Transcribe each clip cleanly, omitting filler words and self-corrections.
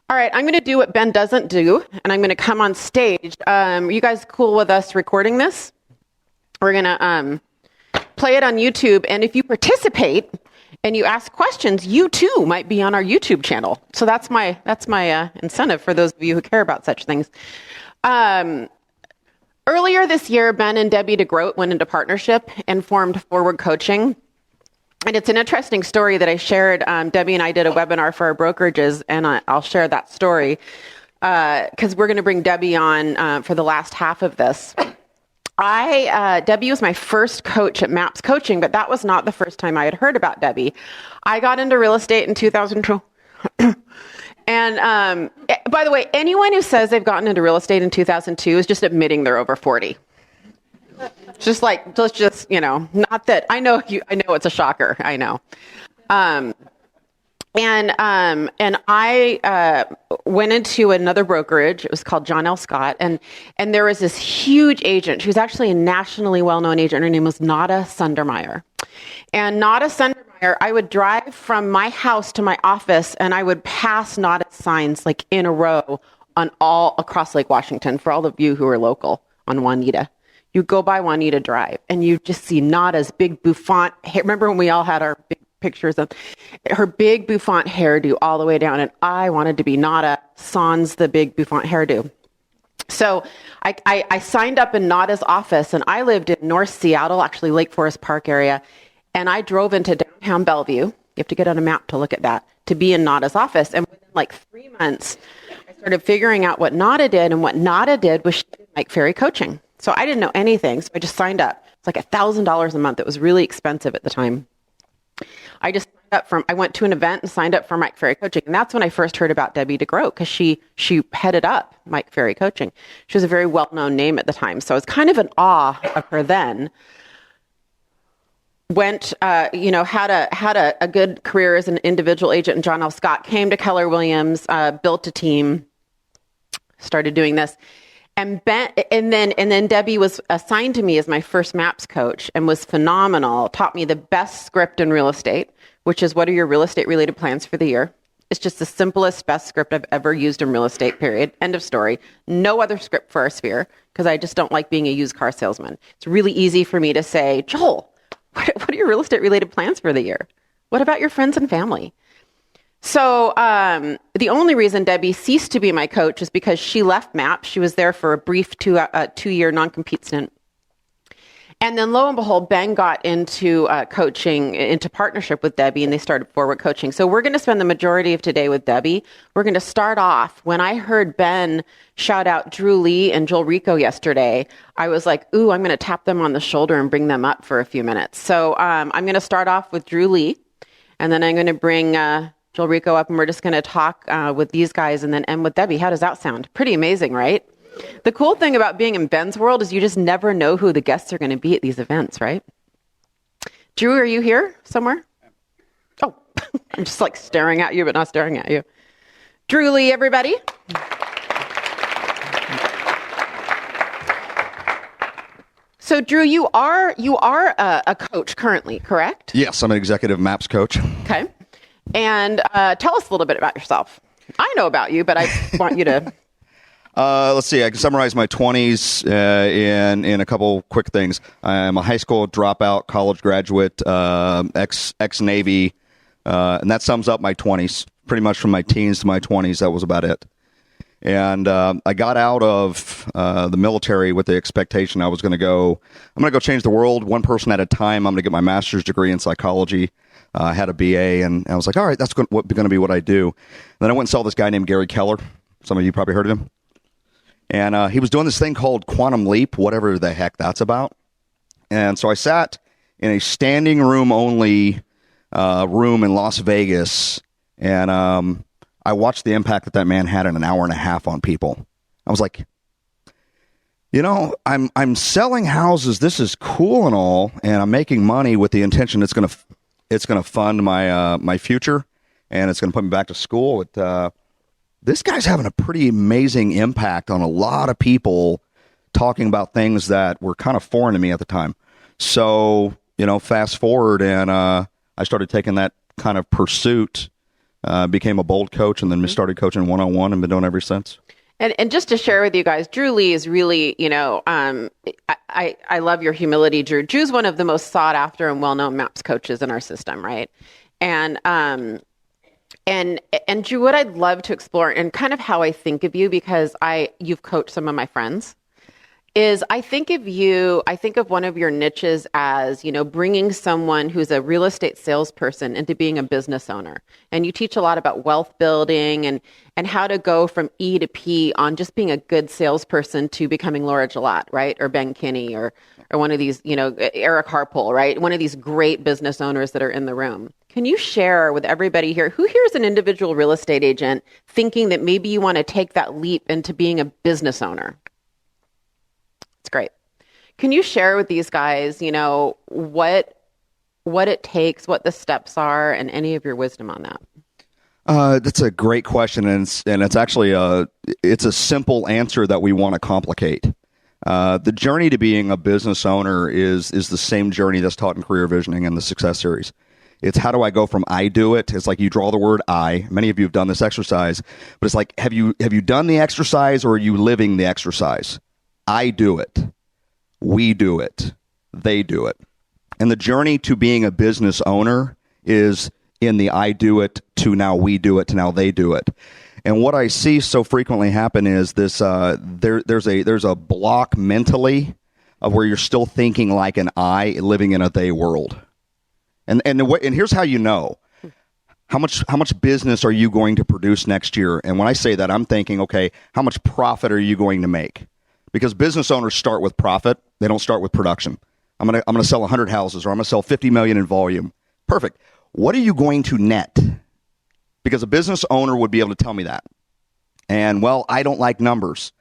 All right, I'm going to do what Ben doesn't do, and I'm going to come on stage. Are you guys cool with us recording this? We're going to play it on YouTube, and if you participate and you ask questions, you too might be on our YouTube channel. So that's my incentive for those of you who care about such things. Earlier this year, Ben and Debbie De Grote went into partnership and formed Forward Coaching. And it's an interesting story that I shared. Debbie and I did a webinar for our brokerages, and I'll share that story because we're going to bring Debbie on for the last half of this. Debbie was my first coach at MAPS Coaching, but that was not the first time I had heard about Debbie. I got into real estate in 2002. And by the way, anyone who says they've gotten into real estate in 2002 is just admitting they're over 40. Just like, let's just, not that, I know it's a shocker, I know. And I went into another brokerage. It was called John L. Scott. And there was this huge agent. She was actually a nationally well-known agent. Her name was Nada Sundermeyer. And Nada Sundermeyer, I would drive from my house to my office, and I would pass Nada's signs like in a row on all across Lake Washington for all of you who are local on Juanita. You go by Juanita Drive, and you just see Nada's big bouffant hair. Remember when we all had our big pictures of her big bouffant hairdo all the way down, and I wanted to be Nada sans the big bouffant hairdo. So I signed up in Nada's office, and I lived in North Seattle, actually Lake Forest Park area, and I drove into downtown Bellevue. You have to get on a map to look at that, to be in Nada's office. And within like 3 months, I started figuring out what Nada did, and what Nada did was she did Mike Ferry coaching. So I didn't know anything, so I just signed up. It's like $1,000 a month. It was really expensive at the time. I went to an event and signed up for Mike Ferry Coaching. And that's when I first heard about Debbie De Grote, because she headed up Mike Ferry Coaching. She was a very well-known name at the time. So I was kind of in awe of her then. Had a good career as an individual agent in John L. Scott, came to Keller Williams, built a team, started doing this. And then Debbie was assigned to me as my first MAPS coach and was phenomenal. Taught me the best script in real estate, which is, what are your real estate related plans for the year? It's just the simplest, best script I've ever used in real estate, period. End of story. No other script for our sphere, because I just don't like being a used car salesman. It's really easy for me to say, Joel, what are your real estate related plans for the year? What about your friends and family? So the only reason Debbie ceased to be my coach is because she left MAPS. She was there for a brief two-year non-compete stint. And then lo and behold, Ben got into coaching, into partnership with Debbie, and they started Forward Coaching. So we're going to spend the majority of today with Debbie. We're going to start off, when I heard Ben shout out Dru Lee and Rico yesterday, I was like, ooh, I'm going to tap them on the shoulder and bring them up for a few minutes. So I'm going to start off with Dru Lee, and then I'm going to bring Rico up, and we're just going to talk with these guys and then end with Debbie. How does that sound? Pretty amazing, right? The cool thing about being in Ben's world is you just never know who the guests are going to be at these events, right? Dru, are you here somewhere? Oh, I'm just like staring at you, but not staring at you. Dru Lee, everybody. So Dru, you are a coach currently, correct? Yes, I'm an executive MAPS coach. Okay. And tell us a little bit about yourself. I know about you, but I want you to... Let's see. I can summarize my 20s in a couple quick things. I'm a high school dropout, college graduate, ex-Navy, and that sums up my 20s. Pretty much from my teens to my 20s, that was about it. And I got out of the military with the expectation I'm going to go change the world one person at a time. I'm going to get my master's degree in psychology. I had a BA, and I was like, all right, that's going to be what I do. And then I went and saw this guy named Gary Keller. Some of you probably heard of him. And he was doing this thing called Quantum Leap, whatever the heck that's about. And so I sat in a standing room only room in Las Vegas, and I watched the impact that man had in an hour and a half on people. I was like, I'm selling houses. This is cool and all, and I'm making money with the intention it's going to fund my future, and it's going to put me back to school. This guy's having a pretty amazing impact on a lot of people, talking about things that were kind of foreign to me at the time. So, fast forward, and I started taking that kind of pursuit became a bold coach, and then started coaching one-on-one and been doing it ever since. And just to share with you guys, Dru Lee is really, I love your humility, Dru. Dru's one of the most sought after and well-known MAPS coaches in our system, right? And Dru, what I'd love to explore and kind of how I think of you, because you've coached some of my friends, is I think of one of your niches as, bringing someone who's a real estate salesperson into being a business owner. And you teach a lot about wealth building and how to go from E to P on just being a good salesperson to becoming Laura Gillette, right? Or Ben Kinney or one of these, Eric Harpole, right? One of these great business owners that are in the room. Can you share with everybody here, who here is an individual real estate agent thinking that maybe you want to take that leap into being a business owner? It's great. Can you share with these guys, what it takes, what the steps are, and any of your wisdom on that? That's a great question, and it's actually it's a simple answer that we want to complicate. The journey to being a business owner is the same journey that's taught in Career Visioning and the Success Series. It's how do I go from I do it? It's like you draw the word I. Many of you have done this exercise, but it's like have you done the exercise, or are you living the exercise? I do it. We do it. They do it. And the journey to being a business owner is in the I do it to now we do it to now they do it. And what I see so frequently happen is this: there's a block mentally of where you're still thinking like an I, living in a they world. And here's how you know. How much business are you going to produce next year? And when I say that, I'm thinking, okay, how much profit are you going to make? Because business owners start with profit. They don't start with production. I'm gonna sell 100 houses, or I'm gonna sell 50 million in volume. Perfect. What are you going to net? Because a business owner would be able to tell me that. And well, I don't like numbers.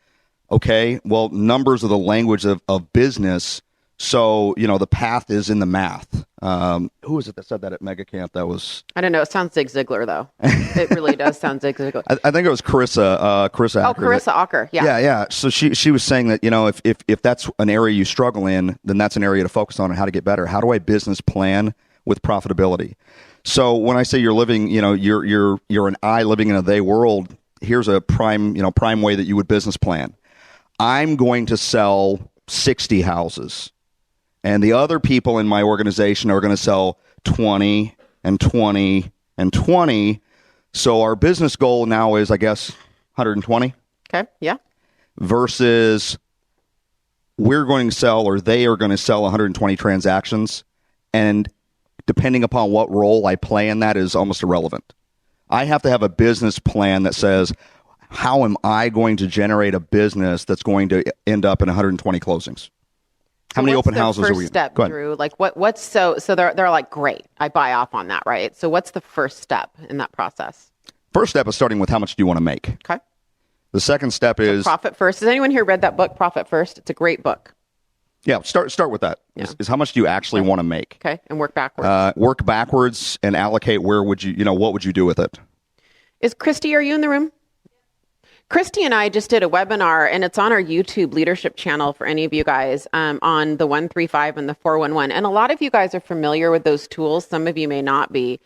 Okay. Well, numbers are the language of business. So, the path is in the math. Who was it that said that at Mega Camp? That was... I don't know. It sounds Zig Ziglar, though. It really does sound Zig Ziglar. I think it was Carissa Acker. Oh, Carissa Acker. Yeah. Yeah. So she was saying that, if that's an area you struggle in, then that's an area to focus on and how to get better. How do I business plan with profitability? So when I say you're living, you're an I living in a they world, here's a prime way that you would business plan. I'm going to sell 60 houses. And the other people in my organization are going to sell 20 and 20 and 20. So our business goal now is, I guess, 120. Okay, yeah. Versus we're going to sell, or they are going to sell 120 transactions. And depending upon what role I play in that is almost irrelevant. I have to have a business plan that says, how am I going to generate a business that's going to end up in 120 closings? How many open houses are we in? What's the first step, Dru? Like what's so they're like, great, I buy off on that, right? So what's the first step in that process? First step is starting with how much do you want to make. Okay. The second step is Profit First. Has anyone here read that book, Profit First? It's a great book. Yeah, start with that. Yeah. Is how much do you actually want to make? Okay, and work backwards. Work backwards and allocate where would you, what would you do with it? Is Christy, are you in the room? Christy and I just did a webinar, and it's on our YouTube leadership channel for any of you guys on the 135 and the 411. And a lot of you guys are familiar with those tools. Some of you may not be.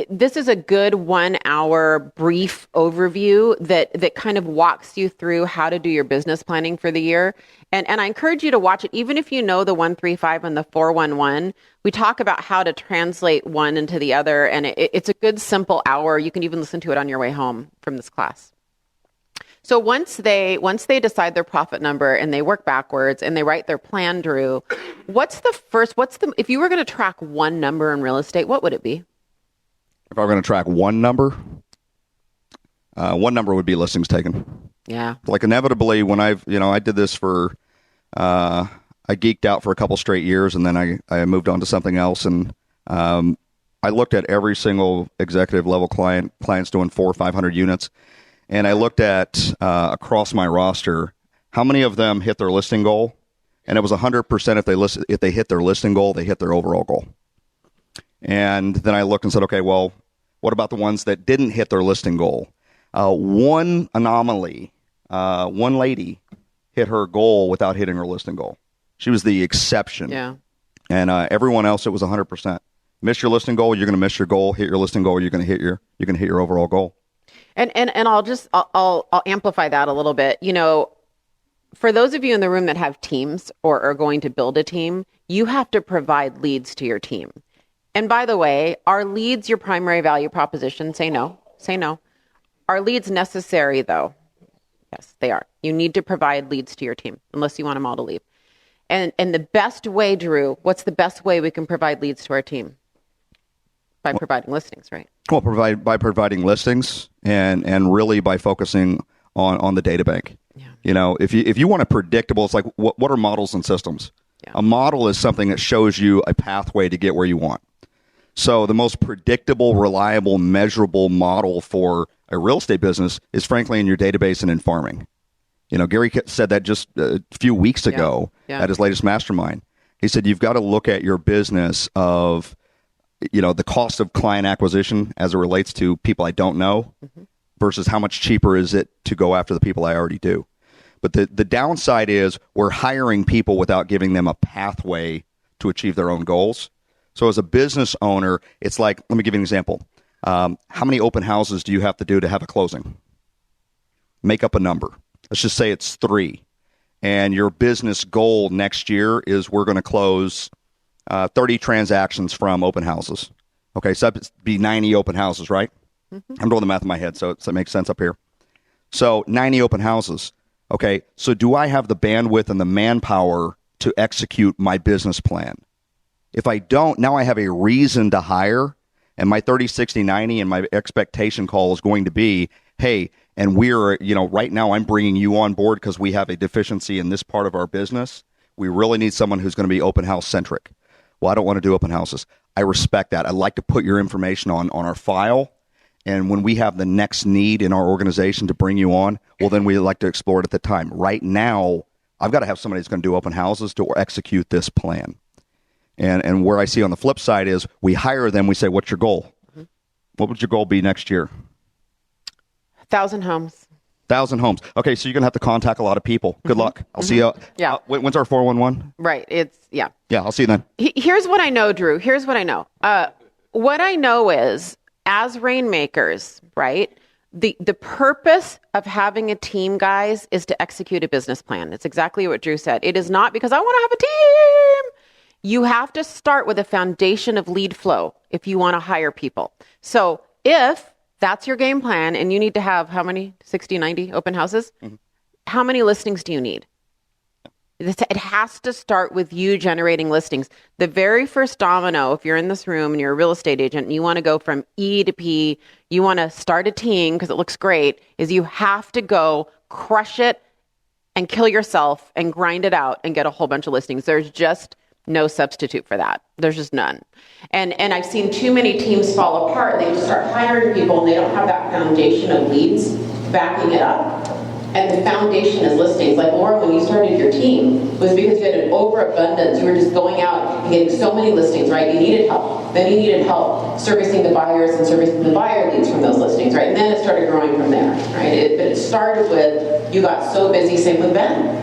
This is a good 1 hour brief overview that kind of walks you through how to do your business planning for the year. And I encourage you to watch it, even if you know the 135 and the 411. We talk about how to translate one into the other, and it's a good simple hour. You can even listen to it on your way home from this class. So once they decide their profit number and they work backwards and they write their plan, Dru, if you were going to track one number in real estate, what would it be? If I were going to track one number would be listings taken. Yeah. Like inevitably when I did this for, I geeked out for a couple straight years, and then I moved on to something else. And, I looked at every single executive level clients doing 400 or 500 units. And I looked at across my roster, how many of them hit their listing goal, and it was 100% if they hit their listing goal, they hit their overall goal. And then I looked and said, okay, well, what about the ones that didn't hit their listing goal? One anomaly, one lady hit her goal without hitting her listing goal. She was the exception. Yeah. And everyone else, it was 100%. Miss your listing goal, you're going to miss your goal. Hit your listing goal, you're going to hit your overall goal. And I'll amplify that a little bit. For those of you in the room that have teams or are going to build a team, you have to provide leads to your team. And by the way, are leads your primary value proposition? Say no. Say no. Are leads necessary though? Yes, they are. You need to provide leads to your team unless you want them all to leave. And the best way, Dru, what's the best way we can provide leads to our team? By providing listings, right? Well, by providing listings and really by focusing on the data bank. Yeah. If you want a predictable, it's like what are models and systems? Yeah. A model is something that shows you a pathway to get where you want. So the most predictable, reliable, measurable model for a real estate business is frankly in your database and in farming. Gary said that just a few weeks ago at his latest Mastermind. He said, you've got to look at your business of, the cost of client acquisition as it relates to people I don't know versus how much cheaper is it to go after the people I already do. But the downside is we're hiring people without giving them a pathway to achieve their own goals. So as a business owner, it's like, let me give you an example. How many open houses do you have to do to have a closing? Make up a number. Let's just say it's 3. And your business goal next year is we're going to close 30 transactions from open houses. Okay, so that'd be 90 open houses, right? Mm-hmm. I'm doing the math in my head, so it makes sense up here. So 90 open houses. Okay, so do I have the bandwidth and the manpower to execute my business plan? If I don't, now I have a reason to hire, and my 30, 60, 90 and my expectation call is going to be, hey, and we're, right now I'm bringing you on board because we have a deficiency in this part of our business. We really need someone who's going to be open house centric. Well, I don't want to do open houses. I respect that. I'd like to put your information on our file. And when we have the next need in our organization to bring you on, well, then we like to explore it at the time. Right now, I've got to have somebody that's going to do open houses to execute this plan. And where I see on the flip side is we hire them. We say, what's your goal? Mm-hmm. What would your goal be next year? 1,000 homes. 1,000 homes. Okay, so you're going to have to contact a lot of people. Good luck. I'll see you. Yeah. When's our 411? Right. Yeah, I'll see you then. Here's what I know, Dru. Here's what I know. What I know is, as rainmakers, right, the purpose of having a team, guys, is to execute a business plan. It's exactly what Dru said. It is not because I want to have a team. You have to start with a foundation of lead flow if you want to hire people. So if that's your game plan and you need to have how many, 60, 90 open houses? Mm-hmm. How many listings do you need? It has to start with you generating listings. The very first domino, if you're in this room and you're a real estate agent and you want to go from E to P, you want to start a team because it looks great, is you have to go crush it and kill yourself and grind it out and get a whole bunch of listings. There's just no substitute for that. There's just none. And I've seen too many teams fall apart. They just start hiring people and they don't have that foundation of leads backing it up. And the foundation is listings. Like Laura, when you started your team, was because you had an overabundance. You were just going out and getting so many listings, right? You needed help. Then you needed help servicing the buyers and servicing the buyer leads from those listings, right? And then it started growing from there, right? But it started with, you got so busy, same with Ben.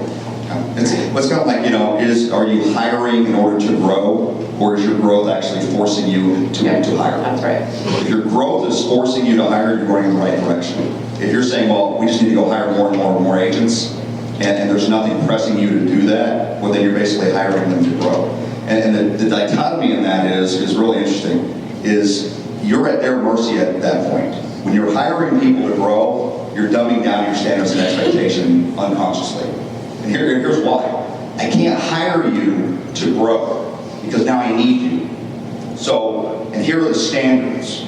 What's kind of like, are you hiring in order to grow, or is your growth actually forcing you to hire? That's right. If your growth is forcing you to hire, you're going in the right direction. If you're saying, well, we just need to go hire more and more and more agents, and there's nothing pressing you to do that, well, then you're basically hiring them to grow. And the dichotomy in that is really interesting, is you're at their mercy at that point. When you're hiring people to grow, you're dumbing down your standards and expectation unconsciously. And here's why. I can't hire you to grow because now I need you. So, and here are the standards.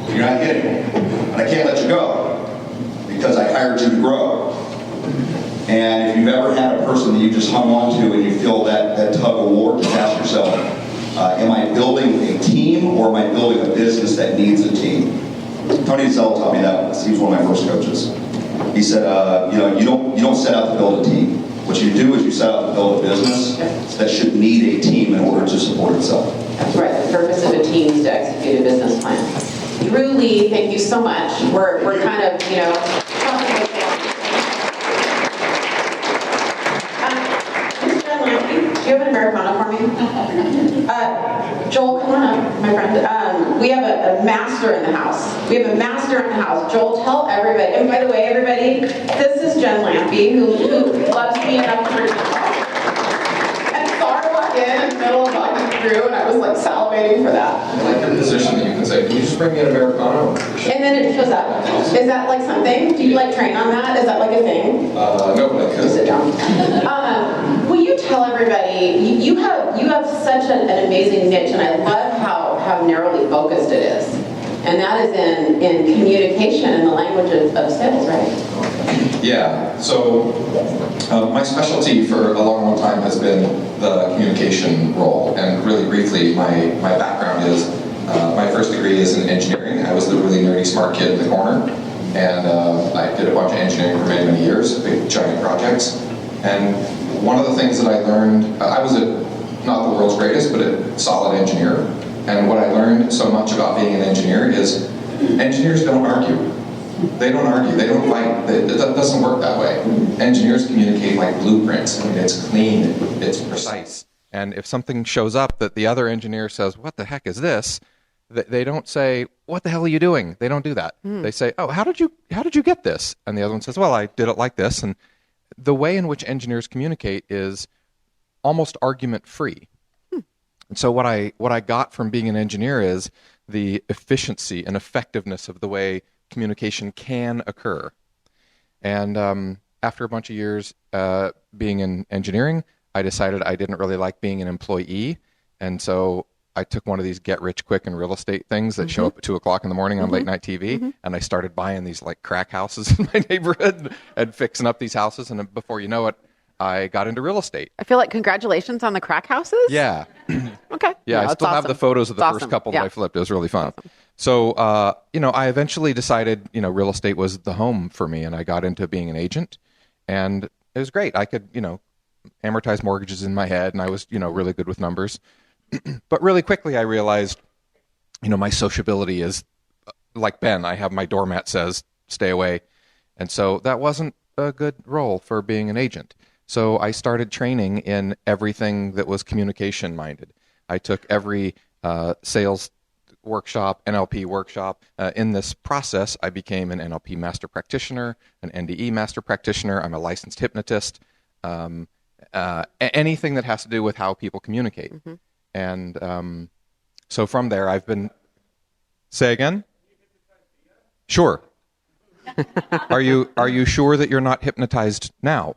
You're not hitting them. And I can't let you go because I hired you to grow. And if you've ever had a person that you just hung on to and you feel that tug of war, just ask yourself, am I building a team or am I building a business that needs a team? Tony Zell taught me that. He was one of my first coaches. He said, you don't set out to build a team. What you do is you set out to build a business that should need a team in order to support itself. That's right. The purpose of a team is to execute a business plan. Dru Lee, thank you so much. We're kind of, talking about Mr. Lampe, do you have an Americano for me? Joel, come on up. my friend. We have a master in the house. We have a master in the house. Joel, tell everybody. And by the way, everybody, this is Jen Lampy, who loves me enough to and Sarah walked in the middle of walking through, and I was like salivating for that. I like your position that you can say, can you just bring me an Americano? And then it shows up. Is that like something? Do you like train on that? Is that like a thing? No, but I could. Sit down. Will you tell everybody, you have such an amazing niche, and I love how narrowly focused it is. And that is in communication and the language of sales, right? Yeah, so my specialty for a long time has been the communication role. And really briefly, my background is, my first degree is in engineering. I was the really nerdy smart kid in the corner. And I did a bunch of engineering for many, many years, big giant projects. And one of the things that I learned, I was not the world's greatest, but a solid engineer. And what I learned so much about being an engineer is engineers don't argue. They don't argue. They don't fight. It doesn't work that way. Engineers communicate like blueprints. I mean, it's clean. It's precise. And if something shows up that the other engineer says, what the heck is this? They don't say, what the hell are you doing? They don't do that. They say, oh, how did you get this? And the other one says, well, I did it like this. And the way in which engineers communicate is almost argument-free. And so what I got from being an engineer is the efficiency and effectiveness of the way communication can occur. And after a bunch of years being in engineering, I decided I didn't really like being an employee. And so I took one of these get-rich-quick in real estate things that show up at 2 o'clock in the morning on late-night TV, and I started buying these like crack houses in my neighborhood and fixing up these houses. And before you know it, I got into real estate. I feel like congratulations on the crack houses. Yeah. Okay. Yeah, I still have the photos of the first couple that I flipped. It was really fun. So, I eventually decided, real estate was the home for me, and I got into being an agent, and it was great. I could, amortize mortgages in my head, and I was, really good with numbers. But really quickly, I realized, my sociability is like Ben. I have my doormat says, stay away. And so that wasn't a good role for being an agent. So I started training in everything that was communication minded. I took every sales workshop, NLP workshop. In this process, I became an NLP master practitioner, an NDE master practitioner. I'm a licensed hypnotist. Anything that has to do with how people communicate. And so from there, I've been... Say again? Sure. Are you sure that you're not hypnotized now?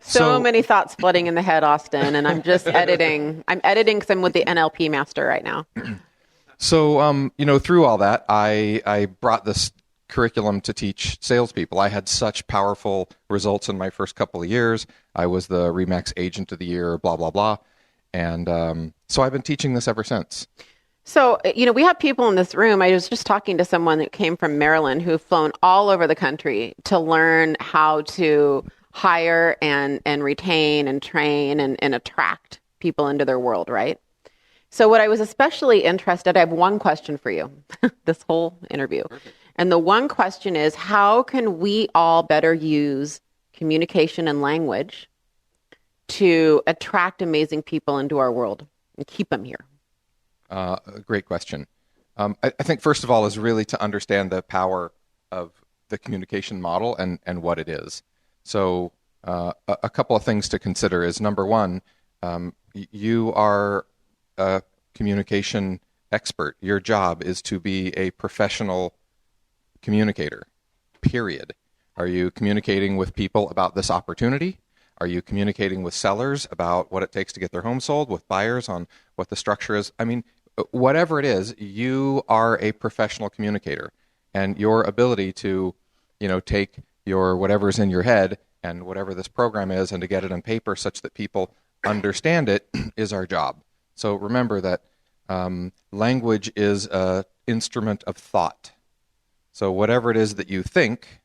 So many thoughts flooding in the head, Austin, and I'm just editing. I'm editing because I'm with the NLP master right now. So, through all that, I brought this curriculum to teach salespeople. I had such powerful results in my first couple of years. I was the RE/MAX Agent of the Year, blah, blah, blah. And so I've been teaching this ever since. So, we have people in this room. I was just talking to someone that came from Maryland who've flown all over the country to learn how to hire and retain and train and attract people into their world, right? So what I was especially interested, I have one question for you, this whole interview. Perfect. And the one question is, how can we all better use communication and language to attract amazing people into our world and keep them here? A great question. I think first of all is really to understand the power of the communication model and what it is. So a couple of things to consider is, number one, you are a communication expert. Your job is to be a professional communicator, period. Are you communicating with people about this opportunity? Are you communicating with sellers about what it takes to get their home sold, with buyers on what the structure is? I mean, whatever it is, you are a professional communicator, and your ability to, take your whatever's in your head and whatever this program is and to get it on paper such that people understand it is our job. So remember that language is an instrument of thought. So whatever it is that you think,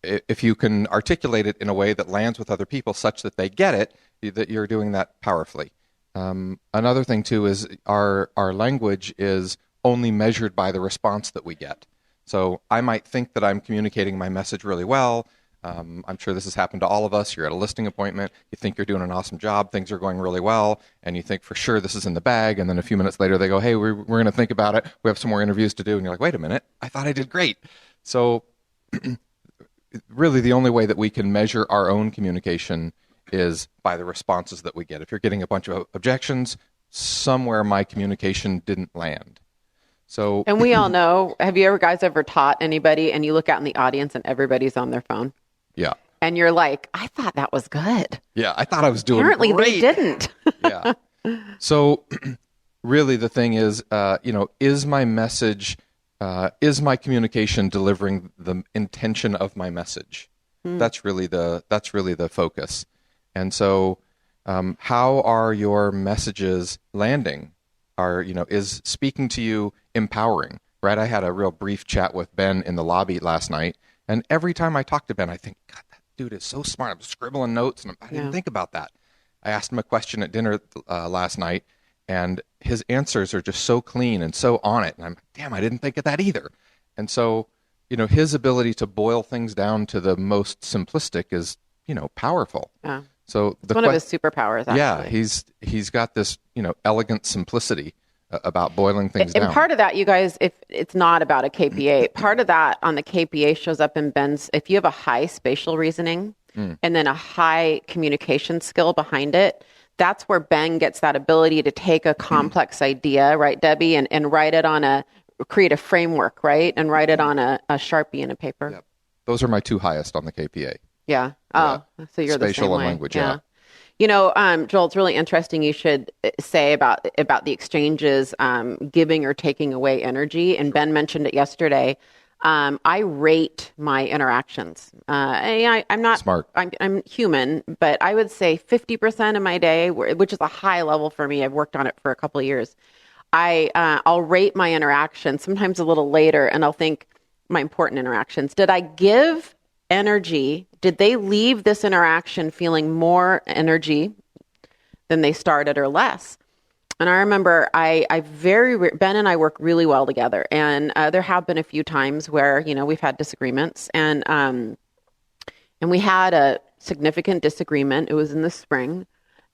if you can articulate it in a way that lands with other people such that they get it, that you're doing that powerfully. Another thing, too, is our language is only measured by the response that we get. So I might think that I'm communicating my message really well. I'm sure this has happened to all of us. You're at a listing appointment. You think you're doing an awesome job. Things are going really well. And you think for sure this is in the bag. And then a few minutes later, they go, hey, we're going to think about it. We have some more interviews to do. And you're like, wait a minute. I thought I did great. So really the only way that we can measure our own communication is by the responses that we get. If you're getting a bunch of objections, somewhere my communication didn't land. So, and we all know, have you ever taught anybody and you look out in the audience and everybody's on their phone? Yeah. And you're like, I thought that was good. Yeah, I thought I was doing Apparently great. they didn't. Yeah. So really the thing is, is my message, is my communication delivering the intention of my message? That's really the focus. And so how are your messages landing? Is speaking to you empowering, right? I had a real brief chat with Ben in the lobby last night. And every time I talk to Ben, I think, God, that dude is so smart. I'm scribbling notes and I didn't think about that. I asked him a question at dinner last night and his answers are just so clean and so on it. And I'm like, damn, I didn't think of that either. And so, his ability to boil things down to the most simplistic is, powerful. Yeah. So it's one of his superpowers, actually. Yeah, he's got this, elegant simplicity about boiling things down. And part of that, you guys, if it's not about a KPA, part of that on the KPA shows up in Ben's, if you have a high spatial reasoning and then a high communication skill behind it, that's where Ben gets that ability to take a complex idea, right, Debbie, and write it create a framework, right, and write it on a Sharpie and a paper. Yep. Those are my two highest on the KPA. Yeah. Oh, so you're the same spatial and way. language. Yeah. Joel, it's really interesting. You should say about the exchanges, giving or taking away energy. And Ben mentioned it yesterday. I rate my interactions. I'm not smart. I'm human, but I would say 50% of my day, which is a high level for me. I've worked on it for a couple of years. I'll rate my interactions sometimes a little later, and I'll think my important interactions. Did I give energy? Did they leave this interaction feeling more energy than they started or less? And I remember Ben and I work really well together. And there have been a few times where, we've had disagreements and we had a significant disagreement. It was in the spring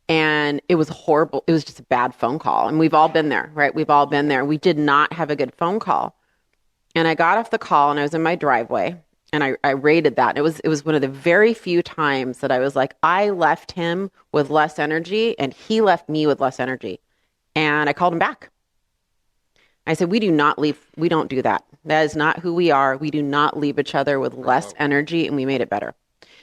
and it was horrible. It was just a bad phone call. And we've all been there, right? We've all been there. We did not have a good phone call. And I got off the call and I was in my driveway. And I rated that. It was one of the very few times that I was like, I left him with less energy and he left me with less energy. And I called him back. I said, we don't do that. That is not who we are. We do not leave each other with less energy, and we made it better.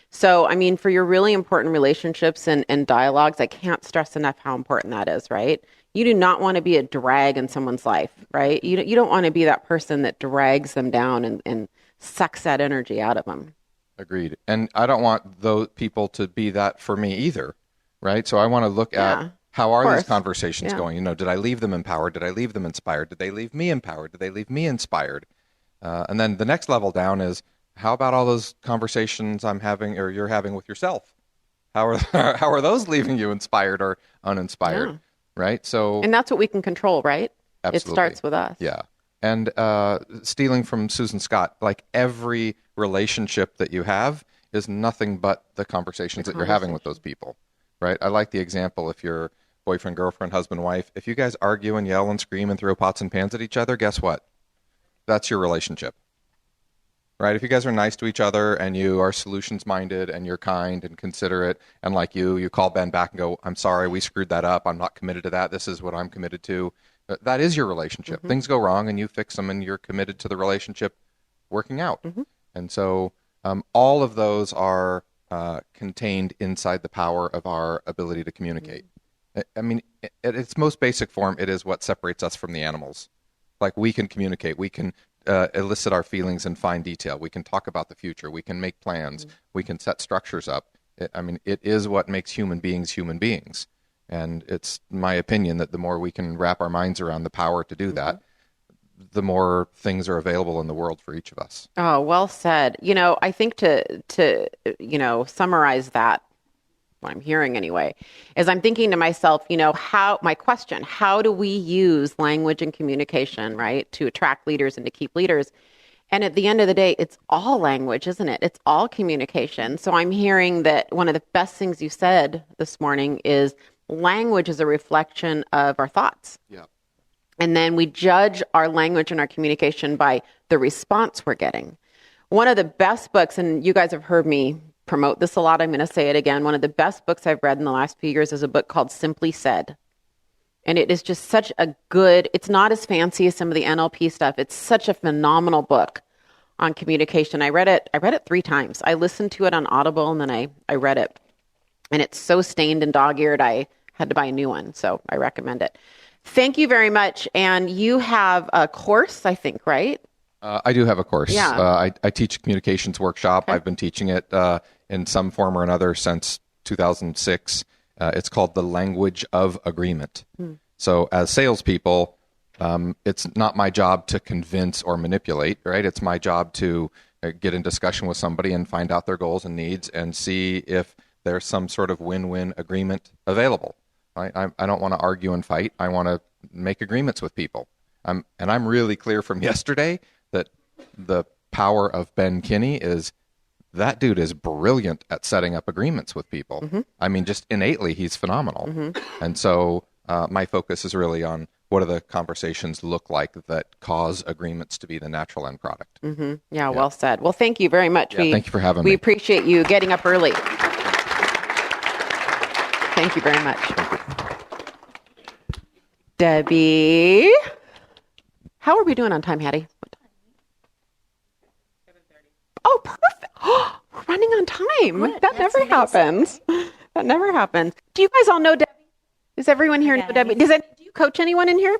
So, for your really important relationships and dialogues, I can't stress enough how important that is, right? You do not want to be a drag in someone's life, right? You don't want to be that person that drags them down and sucks that energy out of them. Agreed. And I don't want those people to be that for me either, right? So I want to look at how are these conversations going? Did I leave them empowered? Did I leave them inspired? Did they leave me empowered? Did they leave me inspired? And then the next level down is, how about all those conversations I'm having or you're having with yourself? How are those leaving you inspired or uninspired? Right? So, and that's what we can control, right? Absolutely. It starts with us. Yeah. And stealing from Susan Scott, like every relationship that you have is nothing but the conversations that you're having with those people, right? I like the example, if you're boyfriend, girlfriend, husband, wife, if you guys argue and yell and scream and throw pots and pans at each other, guess what? That's your relationship, right? If you guys are nice to each other and you are solutions-minded and you're kind and considerate and like you call Ben back and go, I'm sorry, we screwed that up. I'm not committed to that. This is what I'm committed to. That is your relationship. Mm-hmm. Things go wrong and you fix them and you're committed to the relationship working out. Mm-hmm. And so all of those are contained inside the power of our ability to communicate. Mm-hmm. At its most basic form, it is what separates us from the animals. Like, we can communicate. We can elicit our feelings in fine detail. We can talk about the future. We can make plans. Mm-hmm. We can set structures up. It is what makes human beings human beings. And it's my opinion that the more we can wrap our minds around the power to do that, the more things are available in the world for each of us. Oh, well said. I think to summarize that, what I'm hearing anyway, is I'm thinking to myself, how do we use language and communication, right, to attract leaders and to keep leaders? And at the end of the day, it's all language, isn't it? It's all communication. So I'm hearing that one of the best things you said this morning is language is a reflection of our thoughts. Yeah. And then we judge our language and our communication by the response we're getting. One of the best books, and you guys have heard me promote this a lot, I'm going to say it again. One of the best books I've read in the last few years is a book called Simply Said. And it is just such a good, it's not as fancy as some of the NLP stuff. It's such a phenomenal book on communication. I read it 3 times. I listened to it on Audible and then I read it. And it's so stained and dog-eared, I had to buy a new one. So I recommend it. Thank you very much. And you have a course, I think, right? I do have a course. Yeah. I teach a communications workshop. Okay. I've been teaching it in some form or another since 2006. It's called The Language of Agreement. So as salespeople, it's not my job to convince or manipulate, right? It's my job to get in discussion with somebody and find out their goals and needs and see if there's some sort of win-win agreement available. Right? I don't want to argue and fight. I want to make agreements with people. And I'm really clear from yesterday that the power of Ben Kinney is that dude is brilliant at setting up agreements with people. Mm-hmm. I mean, just innately, he's phenomenal. Mm-hmm. And so my focus is really on what do the conversations look like that cause agreements to be the natural end product. Mm-hmm. Yeah, well said. Well, thank you very much. Yeah, thank you for having me. We appreciate you getting up early. Thank you very much. Debbie, how are we doing on time, Hattie? 7:30. Oh, perfect. Oh, we're running on time. Good. That never happens. That never happens. Do you guys all know Debbie? Does everyone here know Debbie? Do you coach anyone in here?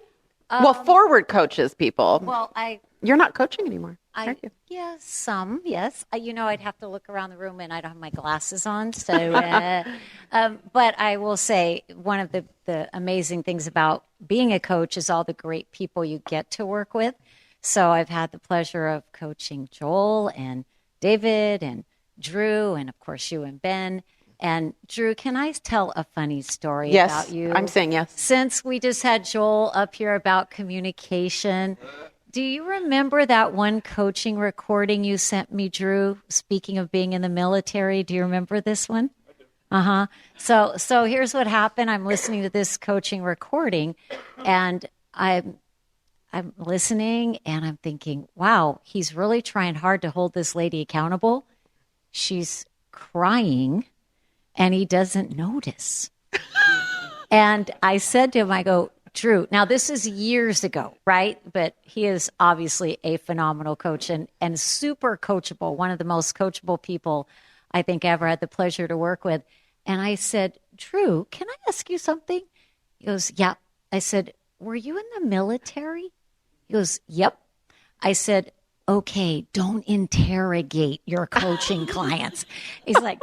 Well, forward coaches people. Well, You're not coaching anymore, are you? Yes, some, yes. I'd have to look around the room and I don't have my glasses on. So, but I will say one of the amazing things about being a coach is all the great people you get to work with. So I've had the pleasure of coaching Joel and David and Dru and, of course, you and Ben. And Dru, can I tell a funny story about you? Yes, I'm saying yes. Since we just had Joel up here about communication, do you remember that one coaching recording you sent me, Dru, speaking of being in the military? Do you remember this one? I do. So here's what happened. I'm listening to this coaching recording, and I'm listening, and I'm thinking, wow, he's really trying hard to hold this lady accountable. She's crying, and he doesn't notice. And I said to him, I go, Dru, now this is years ago, right? But he is obviously a phenomenal coach and super coachable, one of the most coachable people I think I ever had the pleasure to work with. And I said, Dru, can I ask you something? He goes, yeah. I said, were you in the military? He goes, yep. I said, okay, don't interrogate your coaching clients. He's like,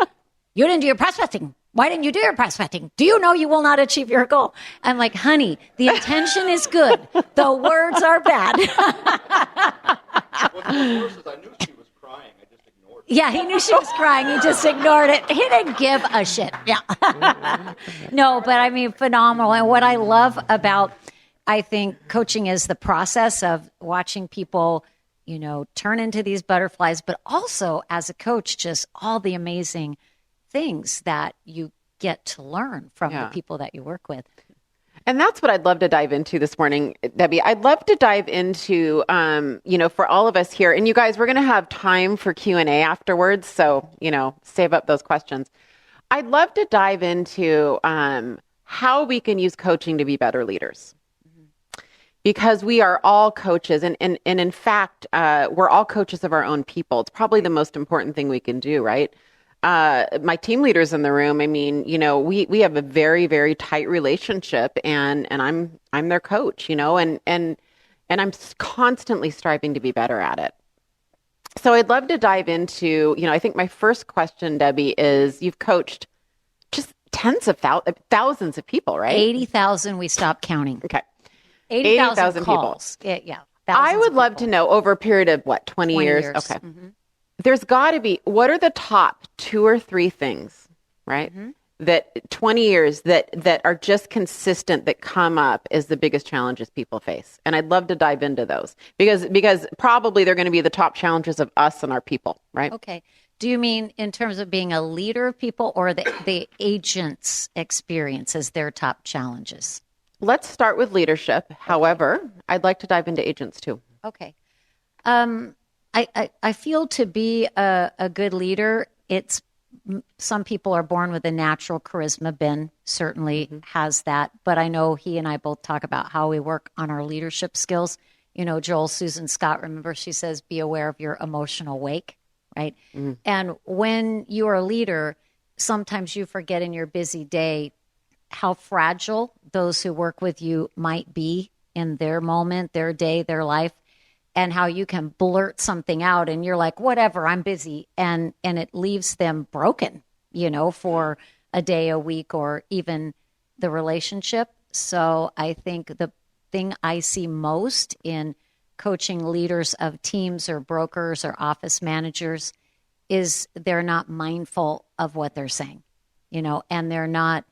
you didn't do your prospecting. Why didn't you do your prospecting? Do you know you will not achieve your goal? I'm like, honey, the intention is good. The words are bad. Well, the worst is I knew she was crying. I just ignored it. Yeah, he knew she was crying. He just ignored it. He didn't give a shit. Yeah. No, but I mean, phenomenal. And what I love about, I think, coaching is the process of watching people, turn into these butterflies, but also as a coach, just all the amazing things that you get to learn from the people that you work with. And that's what I'd love to dive into this morning, Debbie. I'd love to dive into, for all of us here, and you guys, we're going to have time for Q&A afterwards. So, save up those questions. I'd love to dive into how we can use coaching to be better leaders. Because we are all coaches. And in fact, we're all coaches of our own people. It's probably the most important thing we can do, right? My team leaders in the room, I mean, we have a very, very tight relationship and I'm their coach, and I'm constantly striving to be better at it. So I'd love to dive into, I think my first question, Debbie, is you've coached just tens of thousands of people, right? 80,000, we stopped counting. Okay. 80,000 calls. People. Yeah. I would love to know over a period of 20 years? Okay. Mm-hmm. There's got to be, what are the top 2 or 3 things, right, that 20 years that are just consistent, that come up as the biggest challenges people face. And I'd love to dive into those because probably they're going to be the top challenges of us and our people, right? Okay. Do you mean in terms of being a leader of people, or the agent's experience as their top challenges? Let's start with leadership. However, I'd like to dive into agents too. Okay. I feel to be a good leader, some people are born with a natural charisma. Ben certainly has that, but I know he and I both talk about how we work on our leadership skills. You know, Joel, Susan Scott, remember, she says, be aware of your emotional wake, right? And when you are a leader, sometimes you forget in your busy day how fragile those who work with you might be in their moment, their day, their life, and how you can blurt something out and you're like, whatever, I'm busy. And it leaves them broken, you know, for a day, a week, or even the relationship. So I think the thing I see most in coaching leaders of teams or brokers or office managers is they're not mindful of what they're saying, you know, and they're not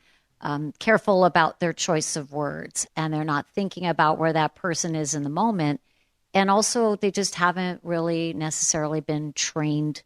careful about their choice of words, and they're not thinking about where that person is in the moment. And also, they just haven't really necessarily been trained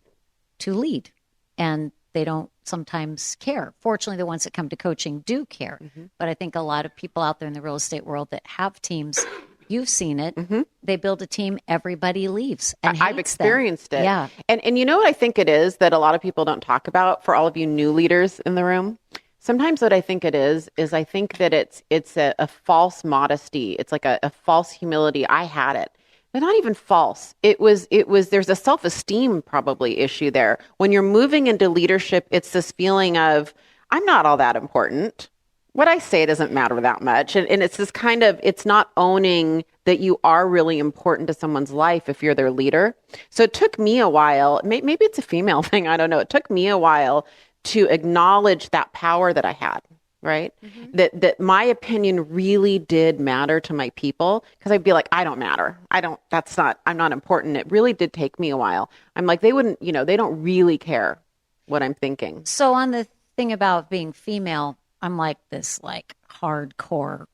to lead, and they don't sometimes care. Fortunately, the ones that come to coaching do care. But I think a lot of people out there in the real estate world that have teams, you've seen it, they build a team, everybody leaves and I've hates experienced them. it. Yeah. And you know what I think it is that a lot of people don't talk about, for all of you new leaders in the room? Sometimes what I think it is I think that it's a false modesty. It's like a false humility. I had it. But not even false. It was, there's a self-esteem probably issue there. When you're moving into leadership, it's this feeling of, I'm not all that important. What I say doesn't matter that much. And it's this kind of, it's not owning that you are really important to someone's life if you're their leader. So it took me a while, maybe it's a female thing, I don't know. It took me a while to acknowledge that power that I had. Right? That my opinion really did matter to my people, because I'd be like, I don't matter. I'm not important. It really did take me a while. I'm like, they wouldn't, they don't really care what I'm thinking. So on the thing about being female, I'm like this, like hardcore,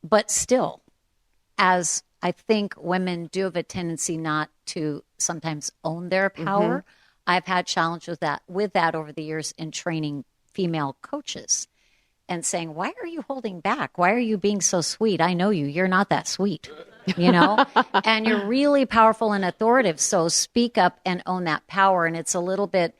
but still, as I think women do have a tendency not to sometimes own their power. I've had challenge with that over the years in training female coaches. And saying, why are you holding back? Why are you being so sweet? I know you. You're not that sweet, and you're really powerful and authoritative. So speak up and own that power. And it's a little bit,